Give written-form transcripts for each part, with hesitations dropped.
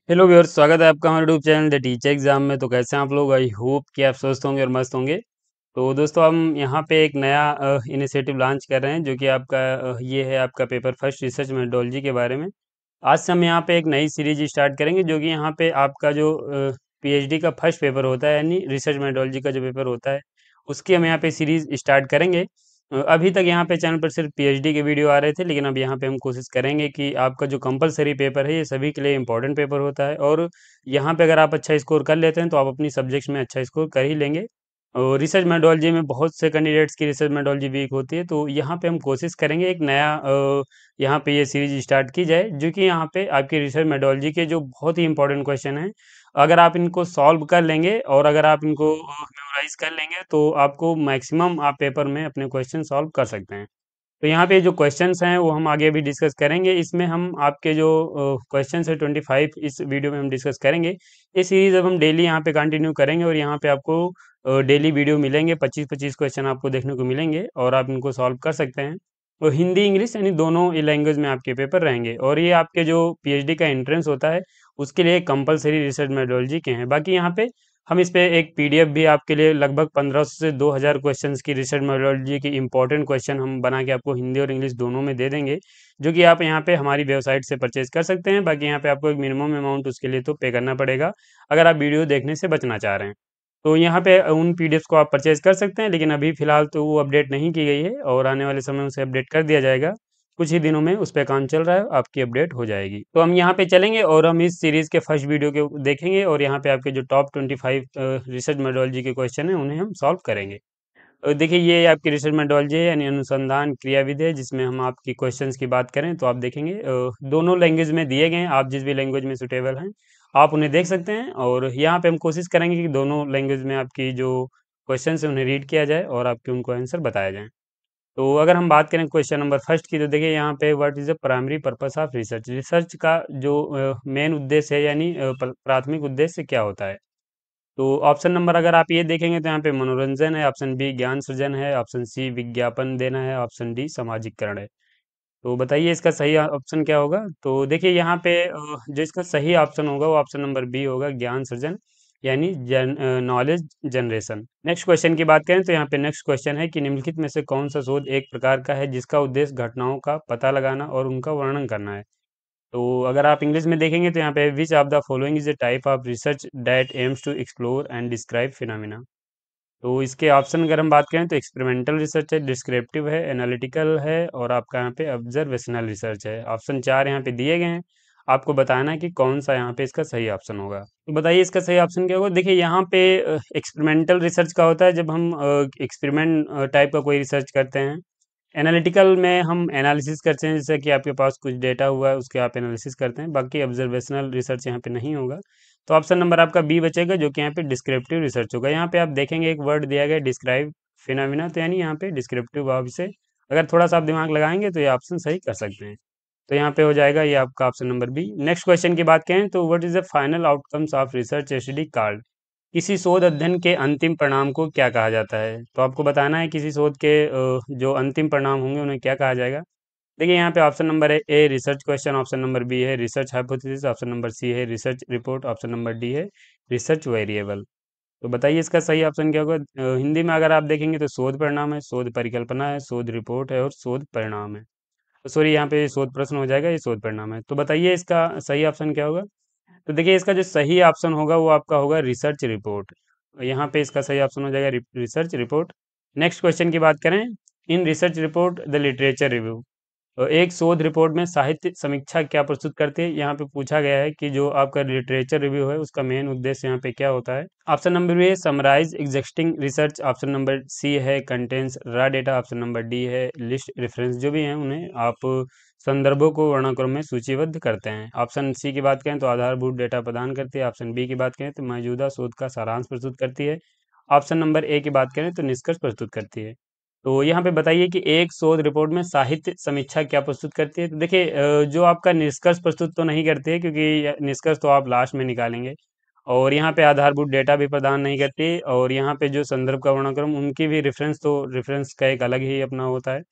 Hello viewers, स्वागत है आपका हमारे YouTube channel the teacher exam में। तो कैसे हैं आप लोग? आई होप कि आप स्वस्थ होंगे और मस्त होंगे। तो दोस्तों, हम यहाँ पे एक नया इनिशिएटिव लॉन्च कर रहे हैं, जो कि आपका ये है आपका पेपर फर्स्ट रिसर्च मेथोडोलॉजी के बारे में। आज से हम यहाँ पे एक नई सीरीज स्टार्ट करेंगे, जो कि यहाँ पे आपका जो पीएचडी का फर्स्ट पेपर होता है, यानी रिसर्च मेथोडोलॉजी का जो पेपर होता है, उसकी हम यहाँ पे सीरीज स्टार्ट करेंगे। अभी तक यहाँ पे चैनल पर सिर्फ पीएचडी के वीडियो आ रहे थे, लेकिन अब यहाँ पे हम कोशिश करेंगे कि आपका जो कंपलसरी पेपर है, ये सभी के लिए इम्पोर्टेंट पेपर होता है। और यहाँ पे अगर आप अच्छा स्कोर कर लेते हैं, तो आप अपनी सब्जेक्ट्स में अच्छा स्कोर कर ही लेंगे। और रिसर्च मेथोडोलॉजी में बहुत से कैंडिडेट्स की रिसर्च मेथोडोलॉजी वीक होती है, तो यहाँ पे हम कोशिश करेंगे एक नया यहाँ पे ये सीरीज स्टार्ट की जाए, जो कि यहाँ पे आपकी रिसर्च मेथोडोलॉजी के जो बहुत ही इंपॉर्टेंट क्वेश्चन हैं, अगर आप इनको सॉल्व कर लेंगे और अगर आप इनको मेमोराइज कर लेंगे, तो आपको मैक्सिमम आप पेपर में अपने क्वेश्चन सॉल्व कर सकते हैं। तो यहाँ पे जो क्वेश्चंस हैं वो हम आगे भी डिस्कस करेंगे। इसमें हम आपके जो क्वेश्चंस है 25 इस वीडियो में हम डिस्कस करेंगे। ये सीरीज अब हम डेली यहाँ पे कंटिन्यू करेंगे, और यहाँ पे आपको डेली वीडियो मिलेंगे, 25-25 क्वेश्चन आपको देखने को मिलेंगे और आप इनको सॉल्व कर सकते हैं। और हिंदी इंग्लिश यानी दोनों लैंग्वेज में आपके पेपर रहेंगे, और ये आपके जो पीएचडी का एंट्रेंस होता है, उसके लिए कंपलसरी रिसर्च मेथोडोलॉजी के हैं। बाकी यहाँ पे हम इस पे एक पीडीएफ भी आपके लिए लगभग 1500 से 2000 क्वेश्चंस की रिसर्च मेथोडोलॉजी की इंपॉर्टेंट क्वेश्चन हम बना के आपको हिंदी और इंग्लिश दोनों में दे देंगे, जो कि आप यहाँ पे हमारी वेबसाइट से परचेज कर सकते हैं। बाकी यहाँ पे आपको एक मिनिमम अमाउंट उसके लिए तो पे करना पड़ेगा, अगर आप वीडियो देखने से बचना चाह रहे हैं। तो यहाँ पे उन पीडीएफ को आप परचेज कर सकते हैं, लेकिन अभी फिलहाल तो वो अपडेट नहीं की गई है, और आने वाले समय में उसे अपडेट कर दिया जाएगा। कुछ ही दिनों में उस पे काम चल रहा है, आपकी अपडेट हो जाएगी। तो हम यहाँ पे चलेंगे और हम इस सीरीज के फर्स्ट वीडियो के देखेंगे, और यहाँ पे आपके जो टॉप 25 रिसर्च मेथोडोलॉजी के क्वेश्चन है, उन्हें हम सॉल्व करेंगे। देखिए, ये आपकी रिसर्च मेथोडोलॉजी है, यानी अनुसंधान क्रियाविधि है, जिसमें हम आपकी क्वेश्चंस की बात करें तो आप देखेंगे दोनों लैंग्वेज में दिए गए हैं। आप जिस भी लैंग्वेज में सुटेबल हैं, आप उन्हें देख सकते हैं। और यहाँ पे हम कोशिश करेंगे कि दोनों लैंग्वेज में आपकी जो क्वेश्चंस है उन्हें रीड किया जाए और आपके उनको आंसर बताया जाए। तो अगर हम बात करें क्वेश्चन नंबर फर्स्ट की, तो देखिए यहाँ पे what is the primary purpose of research. Research का जो मेन उद्देश्य है, यानी प्राथमिक उद्देश्य क्या होता है। तो ऑप्शन नंबर अगर आप ये देखेंगे, तो यहाँ पे मनोरंजन है, ऑप्शन बी ज्ञान सृजन है, ऑप्शन सी विज्ञापन देना है, ऑप्शन डी सामाजिकरण है। तो बताइए इसका सही ऑप्शन क्या होगा। तो देखिए यहाँ पे जो इसका सही ऑप्शन होगा वो ऑप्शन नंबर बी होगा, ज्ञान सृजन, यानी नॉलेज जनरेशन। नेक्स्ट क्वेश्चन की बात करें, तो यहाँ पे नेक्स्ट क्वेश्चन है कि निम्नलिखित में से कौन सा शोध एक प्रकार का है जिसका उद्देश्य घटनाओं का पता लगाना और उनका वर्णन करना है। तो अगर आप इंग्लिश में देखेंगे, तो यहाँ पे which of the following is a type of research that aims to explore and describe phenomena. तो इसके ऑप्शन अगर हम बात करें, तो एक्सपेरिमेंटल रिसर्च है, डिस्क्रिप्टिव है, एनालिटिकल है, और आपका यहाँ पे ऑब्जर्वेशनल रिसर्च है। ऑप्शन चार यहाँ पे दिए गए हैं, आपको बताना है कि कौन सा यहाँ पे इसका सही ऑप्शन होगा। तो बताइए इसका सही ऑप्शन क्या होगा। देखिए यहाँ पे एक्सपेरिमेंटल रिसर्च का होता है जब हम एक्सपेरिमेंट टाइप का कोई रिसर्च करते हैं। एनालिटिकल में हम एनालिसिस करते हैं, जैसे कि आपके पास कुछ डेटा हुआ है, उसके आप एनालिसिस करते हैं। बाकी ऑब्जर्वेशनल रिसर्च यहाँ पे नहीं होगा। तो ऑप्शन नंबर आपका बी बचेगा, जो कि यहाँ पे डिस्क्रिप्टिव रिसर्च होगा। यहाँ पे आप देखेंगे एक वर्ड दिया गया डिस्क्राइब फिनोमिना, तो यानी यहाँ पे डिस्क्रिप्टिव भाव से अगर थोड़ा सा आप दिमाग लगाएंगे तो ये ऑप्शन सही कर सकते हैं। तो यहाँ पे हो जाएगा ये आपका option number B. Next question की बात करें, तो what is the final outcomes of research study called. किसी शोध अध्ययन के अंतिम परिणाम को क्या कहा जाता है। तो आपको बताना है किसी शोध के जो अंतिम परिणाम होंगे उन्हें क्या कहा जाएगा। देखिए यहाँ पे ऑप्शन नंबर है A research question, option number B है research hypothesis, option number C है research report, option number D है रिसर्च वेरिएबल। तो बताइए इसका सही ऑप्शन क्या होगा। हिंदी में अगर आप देखेंगे, तो शोध परिणाम है, शोध परिकल्पना है, शोध रिपोर्ट है, और शोध परिणाम है। तो सॉरी, यहाँ पे शोध प्रश्न हो जाएगा, ये शोध परिणाम है। तो बताइए इसका सही ऑप्शन क्या होगा। तो देखिए इसका जो सही ऑप्शन होगा वो आपका होगा रिसर्च रिपोर्ट। यहाँ पे इसका सही ऑप्शन हो जाएगा रिसर्च रिपोर्ट। नेक्स्ट क्वेश्चन की बात करें, in research report the literature review. एक शोध रिपोर्ट में साहित्य समीक्षा क्या प्रस्तुत करती है। यहाँ पे पूछा गया है कि जो आपका लिटरेचर रिव्यू है उसका मेन उद्देश्य यहाँ पे क्या होता है। ऑप्शन नंबर बी है summarise existing research, option number C है contains raw data, option number D है लिस्ट रेफरेंस। जो भी हैं उन्हें आप संदर्भों को वर्णानुक्रम में सूचीबद्ध करते हैं। ऑप्शन सी की बात करें तो आधारभूत डेटा प्रदान करती है, ऑप्शन बी की बात करें तो मौजूदा शोध का सारांश प्रस्तुत करती है, ऑप्शन नंबर ए की बात करें तो निष्कर्ष प्रस्तुत करती है। तो यहाँ पे बताइए कि एक शोध रिपोर्ट में साहित्य समीक्षा क्या प्रस्तुत करती है। तो देखिए जो आपका निष्कर्ष प्रस्तुत तो नहीं करती है, क्योंकि निष्कर्ष तो आप लास्ट में निकालेंगे। और यहाँ पे आधारभूत डेटा भी प्रदान नहीं करती, और यहाँ पे जो संदर्भ का वर्णानुक्रम उनकी भी रेफरेंस, तो रेफरेंस का एक अलग ही अपना होता है।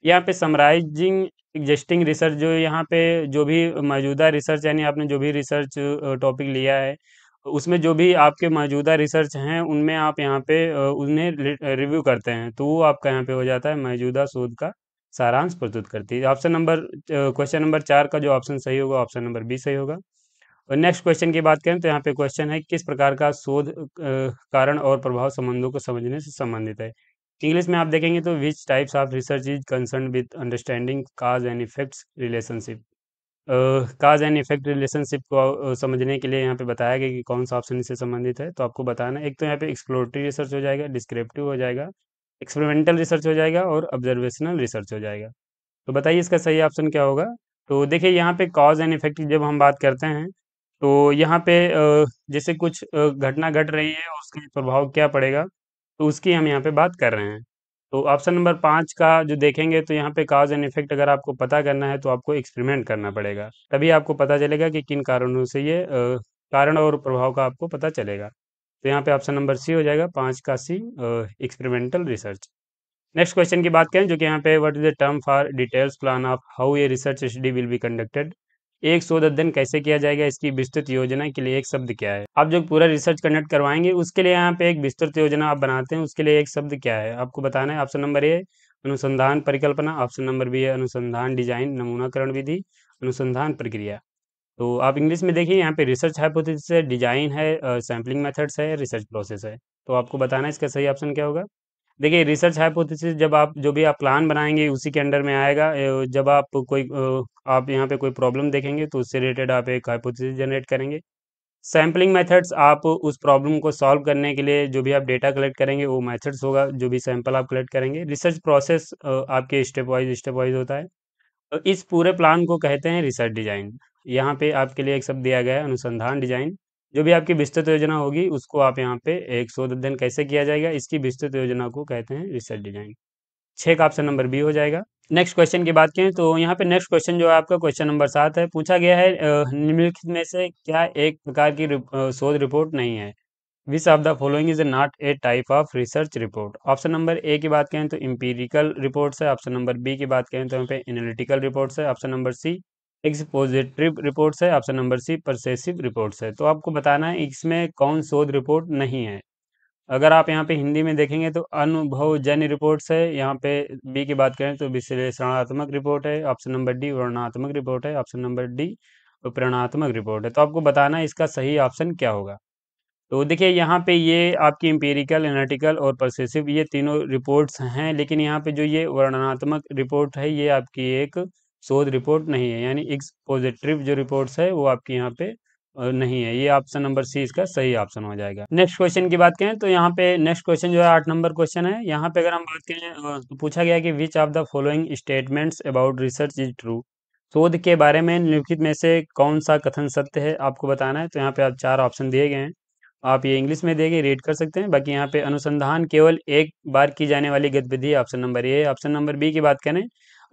यहाँ पे समराइजिंग एग्जिस्टिंग रिसर्च, जो यहाँ पे जो भी मौजूदा रिसर्च, यानी आपने जो भी रिसर्च टॉपिक लिया है, उसमें जो भी आपके मौजूदा रिसर्च हैं उनमें आप यहाँ पे उन्हें रिव्यू करते हैं, तो वो आपका यहाँ पे हो जाता है मौजूदा शोध का सारांश प्रस्तुत करती है। ऑप्शन नंबर क्वेश्चन नंबर 4 का जो ऑप्शन सही होगा, ऑप्शन नंबर बी सही होगा। और नेक्स्ट क्वेश्चन की बात करें तो यहाँ पे क्वेश्चन है, किस प्रकार का शोध कारण और प्रभाव संबंधों को समझने से संबंधित है। इंग्लिश में आप देखेंगे तो which types of research is concern with understanding cause and effects relationship. Cause and effect relationship को समझने के लिए यहाँ पे बताया गया कि कौन सा ऑप्शन इससे संबंधित है, तो आपको बताना है। एक तो यहाँ पे एक्सप्लोरेटरी रिसर्च हो जाएगा, डिस्क्रिप्टिव हो जाएगा, एक्सपेरिमेंटल रिसर्च हो जाएगा और ऑब्जर्वेशनल रिसर्च हो जाएगा। तो बताइए इसका सही ऑप्शन क्या होगा। तो देखिए यहाँ पे कॉज एंड इफेक्ट की जब हम बात करते हैं, तो यहाँ पे जैसे कुछ घटना घट रही है और उसका प्रभाव क्या पड़ेगा, तो उसकी हम यहाँ पे बात कर रहे हैं। तो ऑप्शन नंबर 5 का जो देखेंगे तो यहाँ पे कॉज एंड इफेक्ट अगर आपको पता करना है तो आपको एक्सपेरिमेंट करना पड़ेगा, तभी आपको पता चलेगा कि किन कारणों से ये कारण और प्रभाव का आपको पता चलेगा। तो यहाँ पे ऑप्शन नंबर सी हो जाएगा, 5 का सी, एक्सपेरिमेंटल रिसर्च। नेक्स्ट क्वेश्चन की बात करें, जो कि यहाँ पे what is the term for details plan of how a research study will be conducted. एक शोध अध्ययन कैसे किया जाएगा, इसकी विस्तृत योजना के लिए एक शब्द क्या है। आप जो पूरा रिसर्च कंडक्ट करवाएंगे उसके लिए यहाँ पे एक विस्तृत योजना आप बनाते हैं, उसके लिए एक शब्द क्या है आपको बताना है। ऑप्शन नंबर ए अनुसंधान परिकल्पना, ऑप्शन नंबर बी है अनुसंधान डिजाइन, नमूनाकरण विधि, अनुसंधान प्रक्रिया। तो आप इंग्लिश में देखिए यहाँ पे रिसर्च हाइपोथेसिस है, डिजाइन है, सैम्पलिंग मेथड्स है, रिसर्च प्रोसेस है। तो आपको बताना है इसका सही ऑप्शन क्या होगा। देखिए रिसर्च हाइपोथेसिस जब आप जो भी आप प्लान बनाएंगे उसी के अंडर में आएगा। जब आप कोई आप यहाँ पे कोई प्रॉब्लम देखेंगे तो उससे रिलेटेड आप एक हाइपोथेसिस जनरेट करेंगे। सैम्पलिंग मेथड्स, आप उस प्रॉब्लम को सॉल्व करने के लिए जो भी आप डेटा कलेक्ट करेंगे वो मेथड्स होगा, जो भी सैंपल आप कलेक्ट करेंगे। रिसर्च प्रोसेस आपके स्टेप वाइज होता है। तो इस पूरे प्लान को कहते हैं रिसर्च डिजाइन। यहाँ पे आपके लिए एक शब्द दिया गया है अनुसंधान डिजाइन। जो भी आपकी विस्तृत योजना होगी उसको आप यहाँ पे एक शोध अध्ययन कैसे किया जाएगा इसकी विस्तृत योजना को कहते हैं रिसर्च डिजाइन। 6 का ऑप्शन नंबर बी हो जाएगा। नेक्स्ट क्वेश्चन की बात करें तो यहाँ पे नेक्स्ट क्वेश्चन जो है आपका क्वेश्चन नंबर 7 है। पूछा गया है निम्नलिखित में से क्या एक प्रकार की शोध रिपोर्ट नहीं है। विच of the following is not a type of research report. Option number ए की बात करें तो इंपीरिकल रिपोर्ट्स है, ऑप्शन नंबर बी की बात करें तो यहाँ पे एनालिटिकल रिपोर्ट्स है, ऑप्शन नंबर सी एक्सपोजिटिव रिपोर्ट्स है, ऑप्शन नंबर सी परसेसिव रिपोर्ट्स है। तो आपको बताना है इसमें कौन शोध रिपोर्ट नहीं है। अगर आप यहाँ पे हिंदी में देखेंगे तो अनुभवजन्य रिपोर्ट्स है, यहाँ पे बी की बात करें तो विश्लेषणात्मक रिपोर्ट है, ऑप्शन नंबर डी वर्णनात्मक रिपोर्ट है, ऑप्शन नंबर डी प्रेरणात्मक रिपोर्ट है। तो आपको बताना है इसका सही ऑप्शन क्या होगा। तो देखिए यहाँ पे ये आपकी एम्पिरिकल, एनालिटिकल और परसेसिव ये तीनों रिपोर्ट्स हैं, लेकिन यहाँ पे जो ये वर्णनात्मक रिपोर्ट है ये आपकी एक शोध रिपोर्ट नहीं है, यानी एक्सपोजिटिव जो रिपोर्ट्स है वो आपकी यहाँ पे नहीं है। ये ऑप्शन नंबर सी इसका सही ऑप्शन हो जाएगा। नेक्स्ट क्वेश्चन की बात करें तो यहाँ पे नेक्स्ट क्वेश्चन जो है 8 नंबर क्वेश्चन है। यहाँ पे अगर हम बात करें तो पूछा गया कि विच of the following statements about research is true. शोध के बारे में निम्नलिखित में से कौन सा कथन सत्य है आपको बताना है। तो यहाँ पे आप 4 ऑप्शन दिए गए हैं, आप ये इंग्लिश में देके रीड कर सकते हैं। बाकी यहाँ पे अनुसंधान केवल एक बार की जाने वाली गतिविधि है, option number A. Option number B की बात करें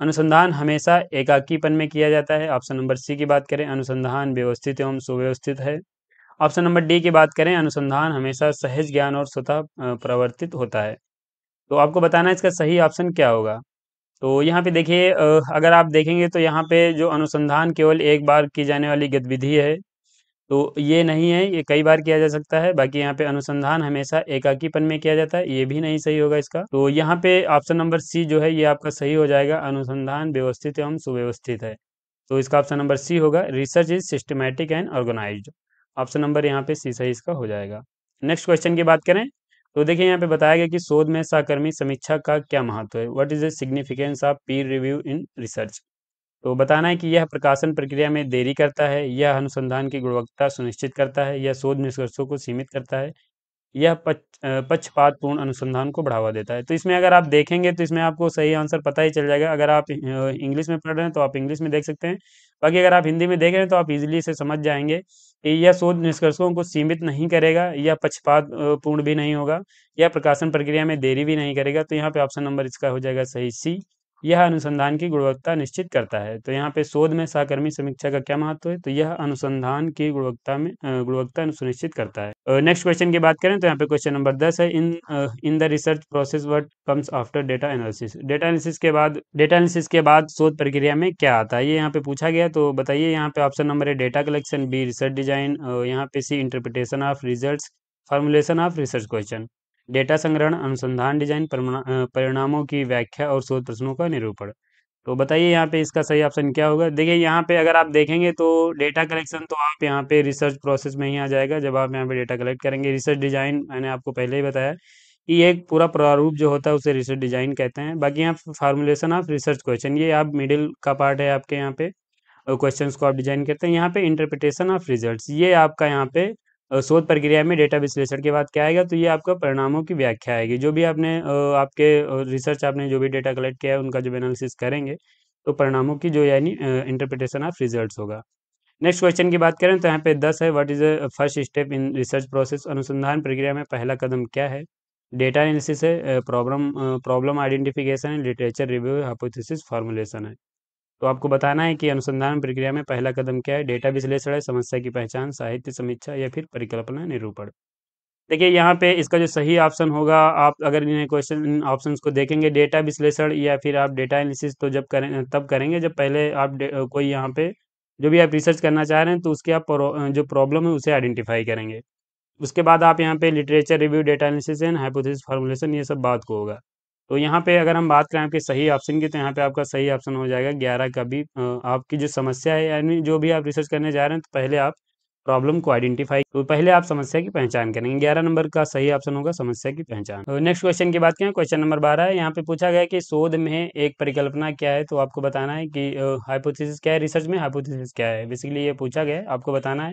अनुसंधान हमेशा एकाकीपन में किया जाता है, ऑप्शन नंबर सी की बात करें अनुसंधान व्यवस्थित एवं सुव्यवस्थित है, ऑप्शन नंबर डी की बात करें अनुसंधान हमेशा सहज ज्ञान और स्वतः प्रवर्तित होता है। तो आपको बताना है इसका सही ऑप्शन क्या होगा। तो यहाँ पे देखिए अगर आप देखेंगे तो यहाँ पे जो अनुसंधान केवल एक बार की जाने वाली गतिविधि है, तो ये नहीं है, ये कई बार किया जा सकता है। बाकी यहाँ पे अनुसंधान हमेशा एकाकीपन में किया जाता है, ये भी नहीं सही होगा इसका। तो यहाँ पे ऑप्शन नंबर सी जो है ये आपका सही हो जाएगा, अनुसंधान व्यवस्थित एवं सुव्यवस्थित है। तो इसका ऑप्शन नंबर सी होगा, research is systematic and organised. Option number यहाँ पे सी सही इसका हो जाएगा। नेक्स्ट क्वेश्चन की बात करें तो देखिए यहाँ पे बताया गया कि शोध में सहकर्मी समीक्षा का क्या महत्व है। What is the significance of peer review in research. तो बताना है कि यह प्रकाशन प्रक्रिया में देरी करता है, यह अनुसंधान की गुणवत्ता सुनिश्चित करता है, यह शोध निष्कर्षों को सीमित करता है, यह पक्षपातपूर्ण अनुसंधान को बढ़ावा देता है। तो इसमें अगर आप देखेंगे तो इसमें आपको सही आंसर पता ही चल जाएगा। अगर आप इंग्लिश में पढ़ रहे हैं तो आप इंग्लिश में देख सकते हैं, बाकी अगर आप हिंदी में देख रहे हैं तो आप इजीली से समझ जाएंगे कि यह शोध निष्कर्षों को सीमित नहीं करेगा, यह पक्षपात पूर्ण भी नहीं होगा, यह प्रकाशन प्रक्रिया में देरी भी नहीं करेगा। तो यहाँ पे ऑप्शन नंबर इसका हो जाएगा सही सी, यह अनुसंधान की गुणवत्ता निश्चित करता है। तो यहाँ पे शोध में सहकर्मी समीक्षा का क्या महत्व है? तो यह अनुसंधान की गुणवत्ता सुनिश्चित करता है। नेक्स्ट क्वेश्चन की बात करें तो यहाँ पे क्वेश्चन नंबर 10 है, in the research process what comes after data analysis. Data analysis के बाद शोध प्रक्रिया में क्या आता है, ये यहाँ पे पूछा गया। तो बताइए, यहाँ पे ऑप्शन नंबर है data collection, B research design, यहाँ पे C interpretation of results, formulation of research question. Data संग्रहण, अनुसंधान डिजाइन, परिणामों की व्याख्या और शोध प्रश्नों का निरूपण। तो बताइए यहाँ पे इसका सही ऑप्शन क्या होगा? देखिए यहाँ पे अगर आप देखेंगे तो डेटा कलेक्शन तो आप यहाँ पे रिसर्च प्रोसेस में ही आ जाएगा जब आप यहाँ पे डेटा कलेक्ट करेंगे। रिसर्च डिजाइन मैंने आपको पहले ही बताया कि ये एक पूरा प्रारूप जो होता है उसे रिसर्च डिजाइन कहते हैं। बाकी यहाँ फार्मुलेशन ऑफ रिसर्च क्वेश्चन, ये आप मिडिल का पार्ट है आपके यहाँ पे, क्वेश्चंस को आप डिजाइन करते हैं। यहाँ पे इंटरप्रिटेशन ऑफ रिजल्ट्स, ये आपका यहाँ पे शोध प्रक्रिया में डेटा विश्लेषण के बाद क्या आएगा? तो ये आपका परिणामों की व्याख्या आएगी। जो भी आपने आपके रिसर्च आपने जो भी डेटा कलेक्ट किया है उनका जब एनालिसिस करेंगे तो परिणामों की जो यानी इंटरप्रिटेशन ऑफ रिजल्ट्स होगा। नेक्स्ट क्वेश्चन की बात करें तो यहाँ पे 10 है, what is the first step in research process. अनुसंधान प्रक्रिया में पहला कदम क्या है? डेटा एनालिसिस है, प्रॉब्लम आइडेंटिफिकेशन है, लिटरेचर रिव्यू है, हाइपोथेसिस फॉर्मुलेशन है। तो आपको बताना है कि अनुसंधान प्रक्रिया में पहला कदम क्या है? डेटा विश्लेषण है, समस्या की पहचान, साहित्य समीक्षा या फिर परिकल्पना निरूपण। देखिए यहाँ पे इसका जो सही ऑप्शन होगा, आप अगर इन्हें क्वेश्चन इन ऑप्शंस को देखेंगे, डेटा विश्लेषण या फिर आप डेटा एनालिसिस तो तब करेंगे जब पहले आप कोई यहाँ पे जो भी आप रिसर्च करना चाह रहे हैं तो उसकी आप जो प्रॉब्लम है उसे आइडेंटिफाई करेंगे। उसके बाद आप यहाँ पे literature review, data analysis and hypothesis formulation, ये सब बात को होगा। तो यहाँ पे अगर हम बात करें आपके सही ऑप्शन की, तो यहाँ पे आपका सही ऑप्शन हो जाएगा 11 का भी। आपकी जो समस्या है यानी जो भी आप रिसर्च करने जा रहे हैं तो पहले आप प्रॉब्लम को आइडेंटिफाई, तो पहले आप समस्या की पहचान करेंगे। 11 नंबर का सही ऑप्शन होगा समस्या की पहचान। नेक्स्ट क्वेश्चन की बात करें, क्वेश्चन नंबर 12 है। यहाँ पे पूछा गया है कि शोध में एक परिकल्पना क्या है? तो आपको बताना है कि हाइपोथेसिस क्या है, रिसर्च में हाइपोथेसिस क्या है, बेसिकली ये पूछा गया है, आपको बताना है।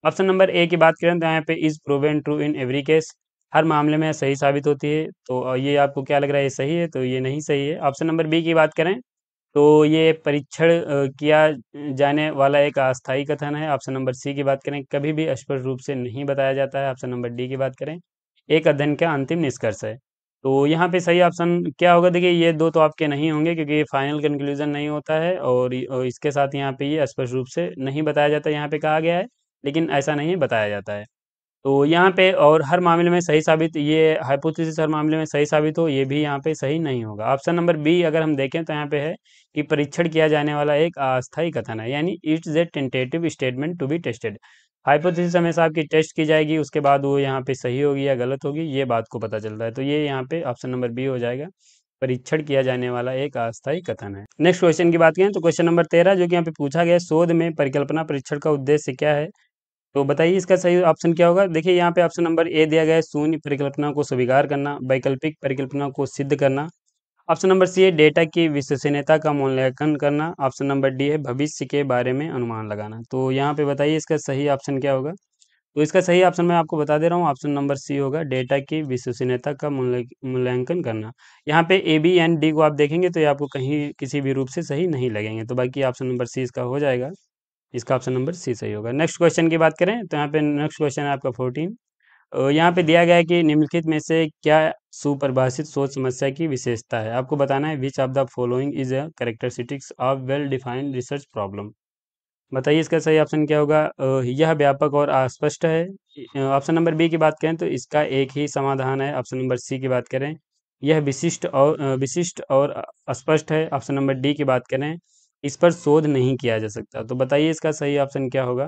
ऑप्शन नंबर ए की बात करें तो यहाँ पे is proven true in every case, हर मामले में सही साबित होती है। तो ये आपको क्या लग रहा है, ये सही है? तो ये नहीं सही है। ऑप्शन नंबर बी की बात करें तो ये परीक्षण किया जाने वाला एक अस्थायी कथन है। ऑप्शन नंबर सी की बात करें, कभी भी स्पष्ट रूप से नहीं बताया जाता है। ऑप्शन नंबर डी की बात करें, एक अध्ययन का अंतिम निष्कर्ष है। तो यहाँ पे सही ऑप्शन क्या होगा? देखिए ये दो तो आपके नहीं होंगे क्योंकि ये फाइनल कंक्लूजन नहीं होता है, और इसके साथ यहाँ पे ये स्पष्ट रूप से नहीं बताया जाता, यहाँ पे कहा गया है, लेकिन ऐसा नहीं बताया जाता है। तो यहाँ पे और हर मामले में सही साबित, ये हाइपोथेसिस हर मामले में सही साबित हो, ये भी यहाँ पे सही नहीं होगा। ऑप्शन नंबर बी अगर हम देखें तो यहाँ पे है कि परीक्षण किया जाने वाला एक अस्थायी कथन है, यानी it's a tentative statement to be tested. Hypothesis हमेशा आपकी टेस्ट की जाएगी, उसके बाद वो यहाँ पे सही होगी या गलत होगी, ये बात को पता चलता है। तो ये यहाँ पे ऑप्शन नंबर बी हो जाएगा, परीक्षण किया जाने वाला एक अस्थायी कथन है। नेक्स्ट क्वेश्चन की बात करें तो क्वेश्चन नंबर 13 जो कि यहाँ पे पूछा गया है, शोध में परिकल्पना परीक्षण का उद्देश्य क्या है? तो बताइए इसका सही ऑप्शन क्या होगा? देखिए यहाँ पे ऑप्शन नंबर ए दिया गया है, शून्य परिकल्पना को स्वीकार करना, वैकल्पिक परिकल्पना को सिद्ध करना। ऑप्शन नंबर सी है डेटा की विश्वसनीयता का मूल्यांकन करना। ऑप्शन नंबर डी है भविष्य के बारे में अनुमान लगाना। तो यहाँ पे बताइए इसका सही ऑप्शन क्या होगा? तो इसका सही ऑप्शन मैं आपको बता दे रहा हूँ, ऑप्शन नंबर सी होगा, डेटा की विश्वसनीयता का मूल्यांकन करना। यहाँ पे ए बी एंड डी को आप देखेंगे तो ये आपको कहीं किसी भी रूप से सही नहीं लगेंगे, तो बाकी ऑप्शन नंबर सी इसका हो जाएगा, इसका ऑप्शन नंबर सी सही होगा। नेक्स्ट क्वेश्चन की बात करें तो यहाँ पे नेक्स्ट क्वेश्चन है आपका 14। यहाँ पे दिया गया है कि निम्नलिखित में से क्या सुपरिभाषित सोच समस्या की विशेषता है? आपको बताना है विच of the following is a characteristics of well defined research problem. बताइए इसका सही ऑप्शन क्या होगा? यह व्यापक और अस्पष्ट है। ऑप्शन नंबर बी की बात करें तो इसका एक ही समाधान है। ऑप्शन नंबर सी की बात करें, यह विशिष्ट और अस्पष्ट है। ऑप्शन नंबर डी की बात करें, इस पर शोध नहीं किया जा सकता। तो बताइए इसका सही ऑप्शन क्या होगा?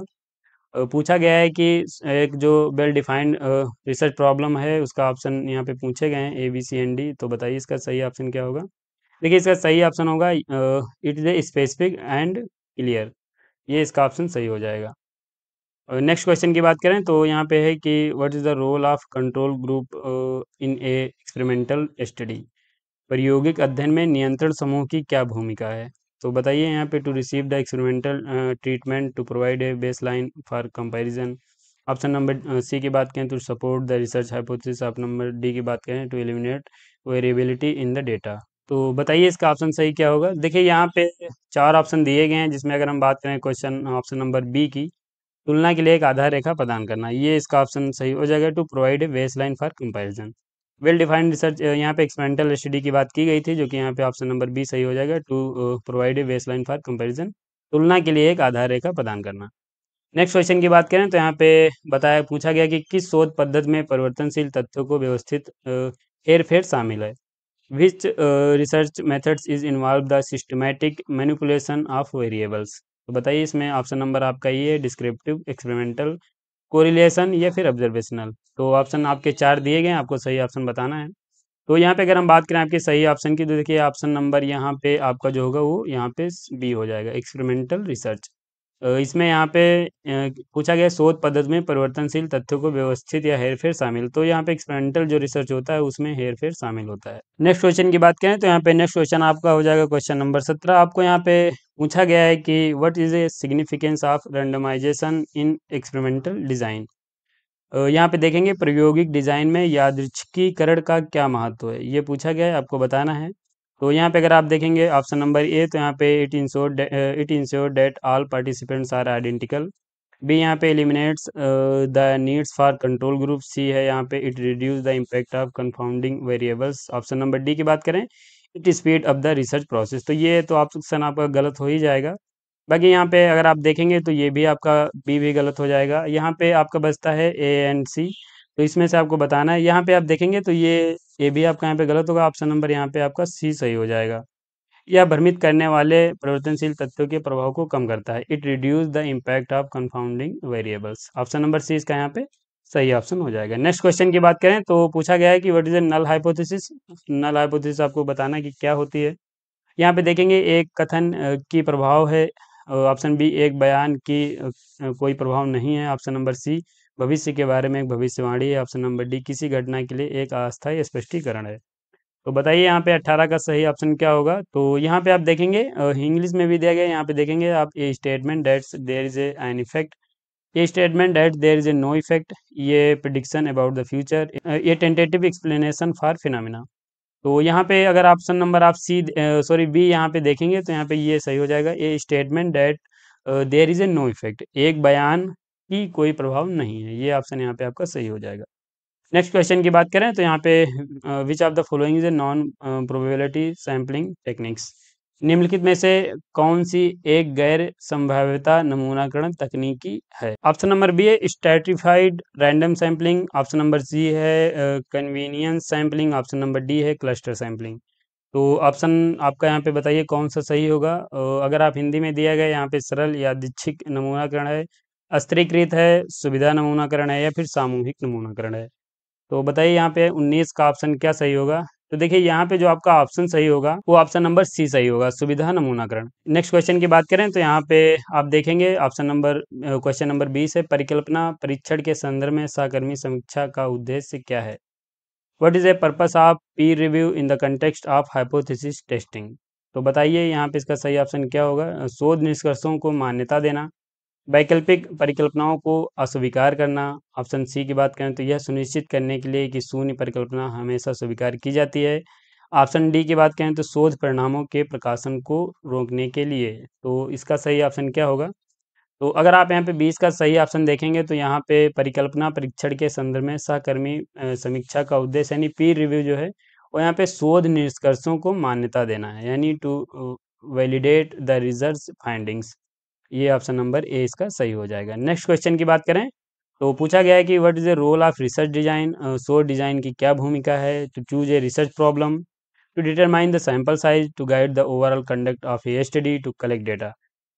पूछा गया है कि एक जो वेल डिफाइंड रिसर्च प्रॉब्लम है उसका ऑप्शन यहाँ पे पूछे गए हैं, A B C and D. तो बताइए इसका सही ऑप्शन क्या होगा? देखिए इसका सही ऑप्शन होगा it is a specific and clear, ये इसका ऑप्शन सही हो जाएगा। और नेक्स्ट क्वेश्चन की बात करें तो यहाँ पे है कि what is the role of control group in a experimental study. प्रायोगिक अध्ययन में नियंत्रण समूह की क्या भूमिका है? तो बताइए यहाँ पे to receive the experimental treatment, to provide a baseline for comparison. Option number C की बात करें तो support the research hypothesis. Option number D की बात करें to eliminate variability in the data. तो बताइए इसका ऑप्शन सही क्या होगा? देखिए यहाँ पे चार ऑप्शन दिए गए हैं, जिसमें अगर हम बात करें क्वेश्चन ऑप्शन नंबर बी की, तुलना के लिए एक आधार रेखा प्रदान करना, ये इसका ऑप्शन सही हो जाएगा, to provide a baseline for comparison. Well defined research, यहाँ पे एक्सपेरिमेंटल स्टडी की बात की गई थी, जो कि यहाँ पे ऑप्शन नंबर बी सही हो जाएगा। To provide a baseline for comparison, तुलना के लिए एक आधार रेखा प्रदान करना। नेक्स्ट क्वेश्चन की बात करें तो यहाँ पे बताया पूछा गया कि किस शोध पद्धति में परिवर्तनशील तथ्यों को व्यवस्थित हेर फेर शामिल है। Which research methods is involve the systematic manipulation of variables. तो बताइए इसमें ऑप्शन नंबर आपका ये है, डिस्क्रिप्टिव, एक्सपेरिमेंटल, कोरिलेशन या फिर ऑब्जर्वेशनल। तो ऑप्शन आपके चार दिए गए हैं, आपको सही ऑप्शन बताना है। तो यहाँ पे अगर हम बात करें आपके सही ऑप्शन की, तो देखिए ऑप्शन नंबर यहाँ पे आपका जो होगा वो यहाँ पे बी हो जाएगा, एक्सपेरिमेंटल रिसर्च। इसमें यहाँ पे पूछा गया शोध पद्धति में परिवर्तनशील तथ्यों को व्यवस्थित या हेरफेर शामिल, तो यहाँ पे एक्सपेरिमेंटल जो रिसर्च होता है उसमें हेरफेर शामिल होता है। नेक्स्ट क्वेश्चन की बात करें तो यहाँ पे नेक्स्ट क्वेश्चन आपका हो जाएगा क्वेश्चन नंबर 17। आपको यहाँ पे पूछा गया है कि what is a significance of randomisation in experimental design. यहाँ पे देखेंगे प्रायोगिक डिजाइन में यादृच्छिकीकरण का क्या महत्व है, ये पूछा गया है, आपको बताना है। तो यहाँ पे अगर आप देखेंगे ऑप्शन नंबर ए, तो यहाँ पे it ensure that all participants are identical. B यहाँ पे eliminates the needs for control group. C है यहाँ पे it reduce the impact of confounding variables. Option number D की बात करें, it speed up the research process. तो ये तो ऑप्शन आपका गलत हो ही जाएगा। बाकी यहाँ पे अगर आप देखेंगे तो ये भी आपका बी भी गलत हो जाएगा। यहाँ पे आपका बचता है ए एंड सी, तो इसमें से आपको बताना है। यहाँ पे आप देखेंगे तो ये ए भी आपका यहाँ पे गलत होगा, ऑप्शन नंबर यहाँ पे आपका सी सही हो जाएगा। यह भ्रमित करने वाले परिवर्तनशील तत्वों के प्रभाव को कम करता है। It reduce the impact of confounding variables. Option number C इसका यहाँ पे सही ऑप्शन हो जाएगा। नेक्स्ट क्वेश्चन की बात करें तो पूछा गया है कि what is a null hypothesis. Null hypothesis आपको बताना है कि क्या होती है। यहाँ पे देखेंगे एक कथन की प्रभाव है, ऑप्शन बी एक बयान की कोई प्रभाव नहीं है, ऑप्शन नंबर सी भविष्य के बारे में एक भविष्यवाणी है, ऑप्शन नंबर डी किसी घटना के लिए एक अस्थायी स्पष्टीकरण है। तो बताइए यहाँ पे 18 का सही ऑप्शन क्या होगा। तो यहाँ पे आप देखेंगे इंग्लिश में भी दिया गया है, यहाँ पे देखेंगे आप a statement that's there is an effect, ये statement that there is a no effect, ये प्रिडिक्शन अबाउट द फ्यूचर, ये टेंटेटिव एक्सप्लेनेशन फॉर फिनोमिना। तो यहाँ पे अगर ऑप्शन नंबर आप सी सॉरी बी यहाँ पे देखेंगे तो यहाँ पे ये सही हो जाएगा, a statement that there is a no effect, एक बयान की कोई प्रभाव नहीं है, ये ऑप्शन यहाँ पे आपका सही हो जाएगा। नेक्स्ट क्वेश्चन की बात करें तो यहाँ पे which of the following is a non probability sampling techniques. निम्नलिखित में से कौन सी एक गैर संभाव्यता नमूनाकरण तकनीकी है। ऑप्शन नंबर बी है stratified random sampling, option number C है convenience sampling, option number D है क्लस्टर सैम्पलिंग। तो ऑप्शन आपका यहाँ पे बताइए कौन सा सही होगा। अगर आप हिंदी में दिया गया यहाँ पे सरल यादृच्छिक नमूनाकरण है, स्तरीकृत है, सुविधा नमूनाकरण है, या फिर सामूहिक नमूनाकरण है। तो बताइए यहाँ पे 19 का ऑप्शन क्या सही होगा। तो देखिए यहाँ पे जो आपका ऑप्शन सही होगा वो ऑप्शन नंबर सी सही होगा, सुविधा नमूनाकरण। नेक्स्ट क्वेश्चन की बात करें तो यहाँ पे आप देखेंगे ऑप्शन नंबर क्वेश्चन नंबर 20 है, परिकल्पना परीक्षण के संदर्भ में सहकर्मी समीक्षा का उद्देश्य क्या है। What is a purpose of peer review in the context of hypothesis testing. तो बताइए यहाँ पे इसका सही ऑप्शन क्या होगा। शोध निष्कर्षों को मान्यता देना, वैकल्पिक परिकल्पनाओं को अस्वीकार करना, ऑप्शन सी की बात करें तो यह सुनिश्चित करने के लिए कि शून्य परिकल्पना हमेशा स्वीकार की जाती है, ऑप्शन डी की बात करें तो शोध परिणामों के प्रकाशन को रोकने के लिए। तो इसका सही ऑप्शन क्या होगा। तो अगर आप यहाँ पे 20 का सही ऑप्शन देखेंगे तो यहाँ पे परिकल्पना परीक्षण के संदर्भ में सहकर्मी समीक्षा का उद्देश्य यानी पीर रिव्यू जो है वो यहाँ पे शोध निष्कर्षों को मान्यता देना है, यानी to validate the research findings. ये ऑप्शन नंबर ए इसका सही हो जाएगा। नेक्स्ट क्वेश्चन की बात करें तो पूछा गया है कि what is the role of research design. शोध डिजाइन की क्या भूमिका है। To choose a research problem, to determine the sample size, to guide the overall conduct of a study, to collect data.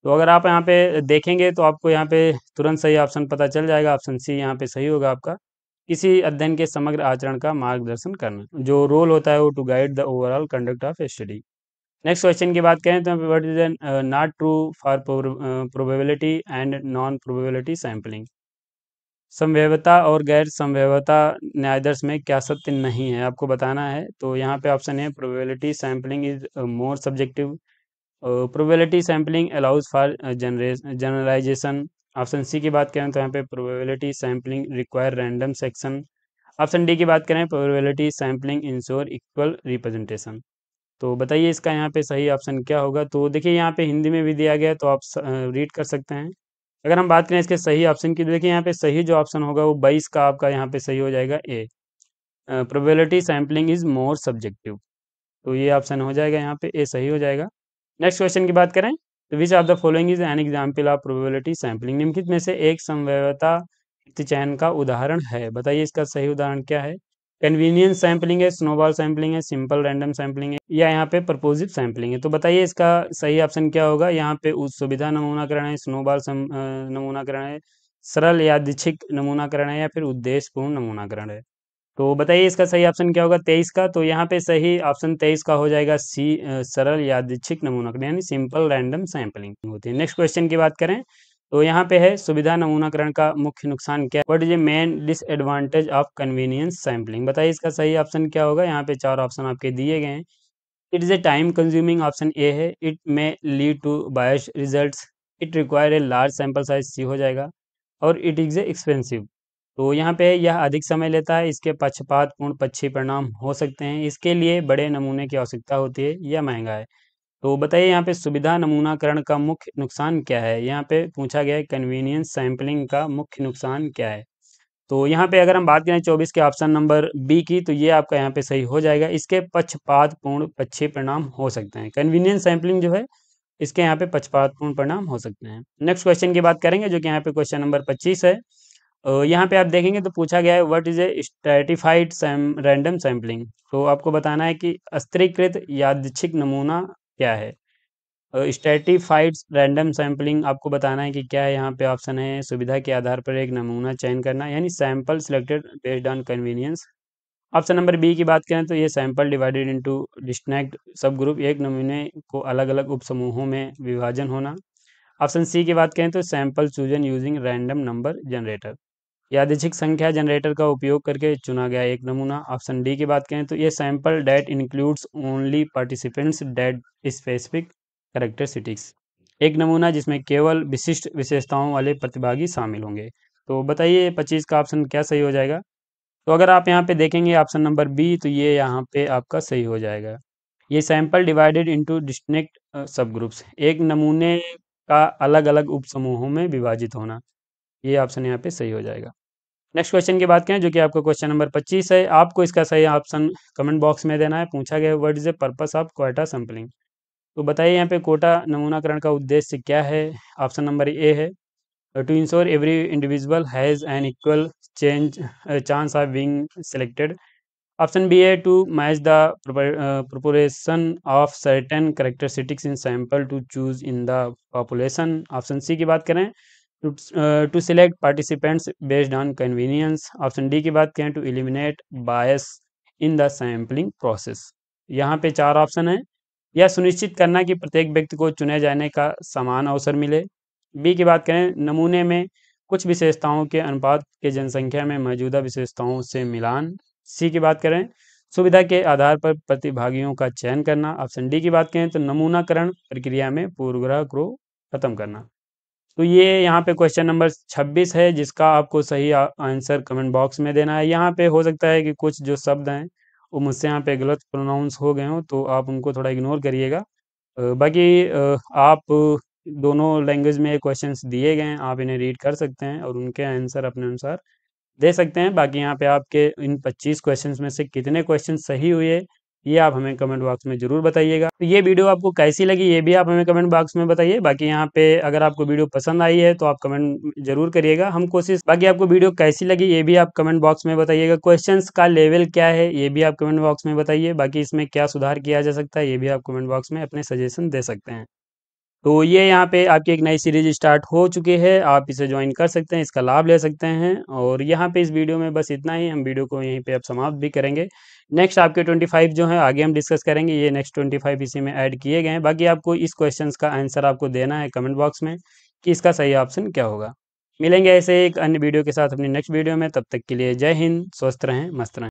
तो अगर आप यहाँ पे देखेंगे तो आपको यहाँ पे तुरंत सही ऑप्शन पता चल जाएगा, ऑप्शन सी यहाँ पे सही होगा आपका, किसी अध्ययन के समग्र आचरण का मार्गदर्शन करना। जो रोल होता है वो to guide the overall conduct of a study. Next question की बात करें तो what is not true for probability and non probability sampling. संभाव्यता और गैर संभाव्यता न्यायादर्श में क्या सत्य नहीं है, आपको बताना है। तो यहाँ पे ऑप्शन है probability sampling is more subjective, probability sampling allows for generalisation, option C की बात करें तो यहाँ पे probability sampling require random section, option D की बात करें probability sampling ensure equal representation. तो बताइए इसका यहाँ पे सही ऑप्शन क्या होगा। तो देखिए यहाँ पे हिंदी में भी दिया गया है तो आप रीड कर सकते हैं। अगर हम बात करें इसके सही ऑप्शन की तो देखिए यहाँ पे सही जो ऑप्शन होगा वो 22 का आपका यहाँ पे सही हो जाएगा A. Probability sampling is more subjective. तो ये ऑप्शन हो जाएगा, यहाँ पे ए सही हो जाएगा। नेक्स्ट क्वेश्चन की बात करें तो विच of the following is an example of probability sampling, निम्नलिखित में से एक संभाव्यता चयन का उदाहरण है, बताइए इसका सही उदाहरण क्या है। कन्वीनियंस सैम्पलिंग है, स्नोबॉल सैम्पलिंग है, सिंपल रैंडम सैम्पलिंग है, या यहाँ पे प्रपोजिव सैम्पलिंग है। तो बताइए इसका सही ऑप्शन क्या होगा। यहाँ पे उस सुविधा नमूनाकरण है, स्नोबॉल नमूनाकरण है, सरल यादृच्छिक नमूनाकरण है, या फिर उद्देश्यपूर्ण नमूनाकरण है। तो बताइए इसका सही ऑप्शन क्या होगा 23 का। तो यहाँ पे सही ऑप्शन 23 का हो जाएगा सी, सरल यादृच्छिक नमूनाकरण यानी सिंपल रैंडम सैम्पलिंग होती है। नेक्स्ट क्वेश्चन की बात करें तो यहाँ पे है सुविधा नमूनाकरण का मुख्य नुकसान क्या है, what is A main disadvantage of convenience sampling, बताइए इसका सही ऑप्शन क्या होगा। यहाँ पे 4 ऑप्शन आपके दिए गए हैं। It is a time consuming, option A है। It may lead to biased results, it require a large sample size, C हो जाएगा। और इट इज ए एक्सपेंसिव, तो यहाँ पे यह अधिक समय लेता है, इसके पक्षपातपूर्ण पक्षी परिणाम हो सकते हैं, इसके लिए बड़े नमूने की आवश्यकता होती है, यह महंगा है। तो बताइए यहाँ पे सुविधा नमूनाकरण का मुख्य नुकसान क्या है, यहाँ पे पूछा गया है कन्वीनियंस सैम्पलिंग का मुख्य नुकसान क्या है। तो यहाँ पे अगर हम बात करें 24 के ऑप्शन नंबर बी की, तो ये आपका यहाँ पे सही हो जाएगा, इसके पक्षपातपूर्ण पक्षी परिणाम हो सकते हैं। कन्वीनियंस सैम्पलिंग जो है इसके यहाँ पे पक्षपातपूर्ण परिणाम हो सकते हैं। नेक्स्ट क्वेश्चन की बात करेंगे जो कि यहाँ पे क्वेश्चन नंबर 25 है। यहाँ पे आप देखेंगे तो पूछा गया है what is A stratified random sampling, तो आपको बताना है कि स्तरीकृत यादृच्छिक नमूना क्या है। स्ट्रैटिफाइड रैंडम सैम्पलिंग आपको बताना है कि क्या है। यहाँ पे ऑप्शन है सुविधा के आधार पर एक नमूना चयन करना, यानी sample selected based on convenience. Option number B की बात करें तो ये sample divided into distinct sub group, एक नमूने को अलग अलग उप समूहों में विभाजन होना। ऑप्शन सी की बात करें तो sample chosen using random number generator, यादृच्छिक संख्या जनरेटर का उपयोग करके चुना गया एक नमूना। ऑप्शन डी की बात करें तो ये sample that includes only participants that specific characteristics, एक नमूना जिसमें केवल विशिष्ट विशेषताओं वाले प्रतिभागी शामिल होंगे। तो बताइए 25 का ऑप्शन क्या सही हो जाएगा। तो अगर आप यहाँ पे देखेंगे ऑप्शन नंबर बी, तो ये यहाँ पे आपका सही हो जाएगा। ये सैंपल डिवाइडेड इनटू डिस्टिंक्ट सब ग्रुप्स, एक नमूने का अलग अलग उप समूहों में विभाजित होना, ये ऑप्शन यहाँ पे सही हो जाएगा। नेक्स्ट क्वेश्चन की बात करें जो कि आपका क्वेश्चन नंबर 25 है, आपको इसका सही ऑप्शन कमेंट बॉक्स में देना है। पूछा गया what is the purpose of quota sampling, तो बताइए यहाँ पे कोटा नमूनाकरण का उद्देश्य क्या है। ऑप्शन नंबर ए है to ensure every individual has an equal chance of being selected. Option B है to match the proportion of certain characteristics in sample to choose in the population. Option C की बात करें to select participants based on convenience. Option D की बात करें to eliminate bias in the sampling process. यहाँ पे 4 option है। यह सुनिश्चित करना कि प्रत्येक व्यक्ति को चुने जाने का समान अवसर मिले। बी की बात करें नमूने में कुछ विशेषताओं के अनुपात के जनसंख्या में मौजूदा विशेषताओं से मिलान। सी की बात करें सुविधा के आधार पर प्रतिभागियों का चयन करना। ऑप्शन डी की बात करें तो नमूनाकरण प्रक्रिया में पूर्वग्रह को खत्म करना। तो ये यहाँ पे क्वेश्चन नंबर 26 है जिसका आपको सही आंसर कमेंट बॉक्स में देना है। यहाँ पे हो सकता है कि कुछ जो शब्द हैं वो मुझसे यहाँ पे गलत प्रोनाउंस हो गए हों, तो आप उनको थोड़ा इग्नोर करिएगा। बाकी आप दोनों लैंग्वेज में क्वेश्चंस दिए गए हैं, आप इन्हें रीड कर सकते हैं और उनके आंसर अपने अनुसार दे सकते हैं। बाकी यहाँ पे आपके इन 25 क्वेश्चंस में से कितने क्वेश्चन सही हुए ये आप हमें कमेंट बॉक्स में ज़रूर बताइएगा। तो ये वीडियो आपको कैसी लगी ये भी आप हमें कमेंट बॉक्स में बताइए। बाकी यहाँ पे अगर आपको वीडियो पसंद आई है तो आप कमेंट जरूर करिएगा, हम कोशिश। बाकी आपको वीडियो कैसी लगी ये भी आप कमेंट बॉक्स में बताइएगा। क्वेश्चंस का लेवल क्या है ये भी आप कमेंट बॉक्स में बताइए। बाकी इसमें क्या सुधार किया जा सकता है ये भी आप कमेंट बॉक्स में अपने सजेशन दे सकते हैं। तो ये यहाँ पे आपकी एक नई सीरीज स्टार्ट हो चुकी है, आप इसे ज्वाइन कर सकते हैं, इसका लाभ ले सकते हैं। और यहाँ पे इस वीडियो में बस इतना ही, हम वीडियो को यहीं पे अब समाप्त भी करेंगे। नेक्स्ट आपके 25 जो है आगे हम डिस्कस करेंगे, ये नेक्स्ट 25 इसी में ऐड किए गए हैं। बाकी आपको इस क्वेश्चंस का आंसर आपको देना है कमेंट बॉक्स में कि इसका सही ऑप्शन क्या होगा। मिलेंगे ऐसे एक अन्य वीडियो के साथ अपनी नेक्स्ट वीडियो में, तब तक के लिए जय हिंद, स्वस्थ रहें, मस्त रहें।